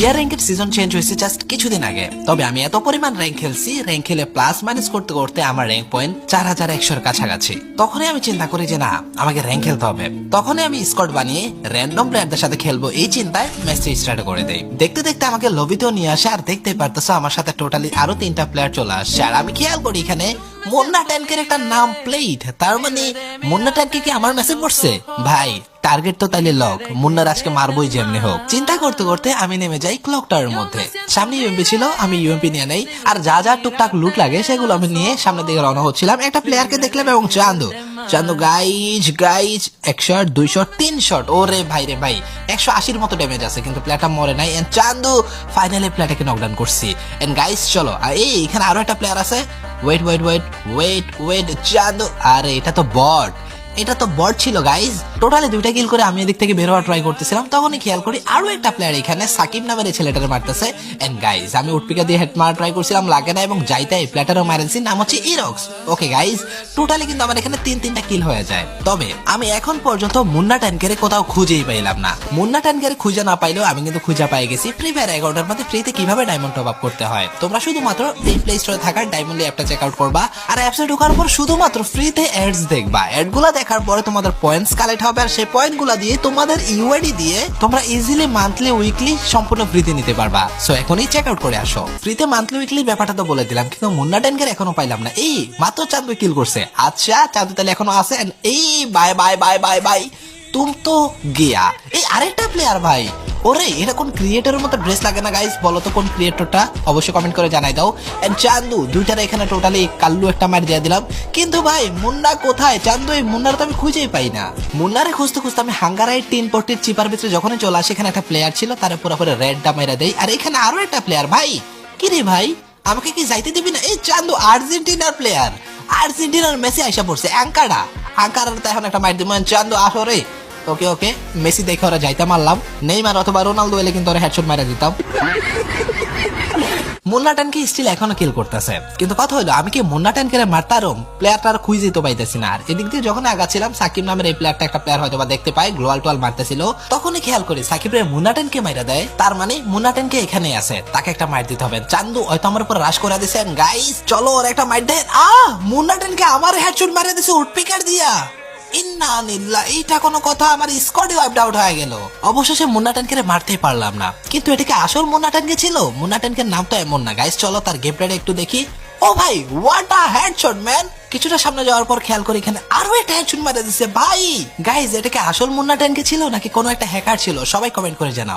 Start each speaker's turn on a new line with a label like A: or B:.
A: ইয়ার র্যাঙ্কের season change হয়েছে just কিছুদিন আগে। তবে আমি এত পরিমাণ র্যাঙ্ক খেলছি, র্যাঙ্ক খেলে প্লাস মাইনাস করতে করতে আমার র্যাঙ্ক পয়েন্ট 4100-এর কাছাকাছি। তখনই আমি চিন্তা করি যে না, আমাকে র্যাঙ্ক খেলতে হবে। তখনই আমি স্কোয়াড বানিয়ে র্যান্ডম প্লেয়ারদের সাথে খেলবো এই চিন্তায় ম্যাচটা স্টার্ট করে দেই। দেখতে দেখতে আমাকে লবিতেও নিয়ে আসে, আর দেখতেই পারতেছো আমার সাথে টোটালি আরো 3টা প্লেয়ার চলে আসছে। আর আমি খেয়াল করি এখানে মুন্না ট্যাঙ্কের একটা নাম প্লেট, তার মানে মুন্না ট্যাঙ্কে কি আমার মেসেজ পড়ছে? ভাই টার্গেট তো তাইলে লক, মুন্নার আজকে মারবই যেমনি হোক। চিন্তা করতে করতে আমি নেমে যাই ক্লক টাওয়ারের মধ্যে। সামনে ইউএমপি ছিল, আমি ইউএমপি নিয়ে নেই, আর যা যা টুকটাক লুট লাগে সেগুলো আমি নিয়ে সামনের দিকে রওনা হচ্ছিলাম। একটা প্লেয়ারকে দেখলাম এবং চান্দু গাইজ 1 শট 2 শট 3 শট, ওরে ভাই রে ভাই 180-এর মতো ড্যামেজ আছে, কিন্তু প্লেয়ারটা মরে নাই। এন্ড চান্দু ফাইনালি প্লেয়ারটাকে নকডাউন করছি। এন্ড গাইজ চলো, এই এখানে আরো একটা প্লেয়ার আছে। ওয়েট চান্দু, আরে এটা তো বট ছিল গাইজ। টোটালি 2টা কিল করে আমি এদিক থেকে বের হওয়ার ট্রাই করতেছিলাম, তখনই খেয়াল করি আরো একটা প্লেয়ার এখানে সাকিব নামের এই ছেলেটারে মারতেছে। এন্ড গাইজ আমি উটপিকা দিয়ে হেড মারা ট্রাই করছিলাম, লাগে না, এবং যাইতে এই প্লেয়ারটারও মারেছি, নাম হচ্ছে ইরক্স। ওকে গাইজ, টোটালি কিন্তু আমার এখানে 3টা কিল হয়ে যায়। তবে আমি এখন পর্যন্ত মুন্না ট্যাঙ্কের কোথাও খুঁজেই পাইলাম না। মুন্না ট্যাঙ্কের খুঁজে না পাইলেও আমি কিন্তু খুঁজে পাই গেছি ফ্রি ফায়ার 11টার মধ্যে ফ্রিতে কিভাবে ডায়মন্ড টপ আপ করতে হয়। তোমরা শুধুমাত্র এই প্লে স্টোরে থাকা ডায়মন্ড অ্যাপটা চেক আউট করবা, আর অ্যাপসে ঢোকার পর শুধুমাত্র ফ্রিতে অ্যাডস দেখবা। অ্যাডগুলো দেখার পরে তোমাদের পয়েন্টস কালেক্ট হবে, আর সেই পয়েন্টগুলো দিয়ে তোমাদের ইউআইডি দিয়ে তোমরা ইজিলি মান্থলি উইকলি সম্পূর্ণ ফ্রিতে নিতে পারবা। সো এখনই চেক আউট করে আসো। ফ্রিতে মান্থলি উইকলি ব্যাপারটা তো বলে দিলাম, কিন্তু মুন্না ট্যাঙ্কের এখনো পাইলাম না। এই মাত্র চাঁদু কিল করছে। আচ্ছা চাঁদু তাহলে এখনো আছে। এই বাই তুম তো গিয়া। এই আরেকটা প্লেয়ার ভাই, ওরে এটা কোন ক্রিয়েটরের মতো ড্রেস লাগে না গাইস? বলো তো কোন ক্রিয়েটরটা, অবশ্যই কমেন্ট করে জানাই দাও। এন্ড চান্দু 2টার এখানে টোটালি কাল্লু একটা মার দিয়ে দিলাম, কিন্তু ভাই মুন্না কোথায়? চান্দু এই মুন্নার তো আমি খুঁজেই পাই না। মুন্নারে খুঁজতে খুঁজতে আমি হাঙ্গারাইট 340 চিপার ভিতরে যখনই চলে আসি, এখানে একটা প্লেয়ার ছিল, তার পুরোপুরি রেডটা মেরে দেয়। আর এখানে আরো একটা প্লেয়ার, ভাই কি রে ভাই, আমাকে কি যাইতে দিবি না? এই চান্দু আর্জেন্টিনার প্লেয়ার, আর্জেন্টিনার মেসি আইসা পড়ছে। আঙ্কারা তো এখন একটা মার দিব। চান্দু আসো রে। ওকে মেসি দেখে ওরা যাইতে মারলাম, নেইমার অথবা রোনালদো এলে কিন্তু ওরা হেডশট মারা দিতাম। মুন্না ট্যানকে স্টিল এখনো কিল করতেছে, কিন্তু কথা হলো আমি কি মুন্না ট্যানকে মারতারম? প্লেয়ারটার খুঁজে তো পাইতেছি না। আর এদিক দিয়ে যখন আগাছিলাম, সাকিব নামের এই প্লেয়ারটা একটা প্লেয়ার হয়তো বা দেখতে পাই, গ্লোয়াল টোয়াল মারতেছিল, তখনই খেয়াল করি সাকিবের মুন্না ট্যানকে মাইরা দেয়। তার মানে মুন্না ট্যানকে এখানে আছে, তাকে একটা মার দিতে হবে। চান্দু হয়তো আমার উপর রাশ করে দিয়েছেন। গাইস চলো ওর একটা মার দেন। মুন্না ট্যানকে আমার হেডশট মারিয়ে দিছে উটপিকার দিয়া। এইটা কোনো কথা? আমার স্কোয়াডই ওয়াইপড আউট হয়ে গেল। অবশেষে মুন্না ট্যানকে মারতেই পারলাম না, কিন্তু এটাকে আসল মুন্না ট্যানকে ছিল? মুন্না ট্যানকের নাম তো এমন না গাইস। চলো তার গেম প্লেটা একটু দেখি। ও ভাই হোয়াট আ হেডশট ম্যান। কিছুটা সামনে যাওয়ার পর খেয়াল করি এখানে আরো একটা হেডশট মারা দিচ্ছে। ভাই গাইস এটাকে আসল মুন্না ট্যানকে ছিল নাকি কোনো একটা হ্যাকার ছিল? সবাই কমেন্ট করে জানাও।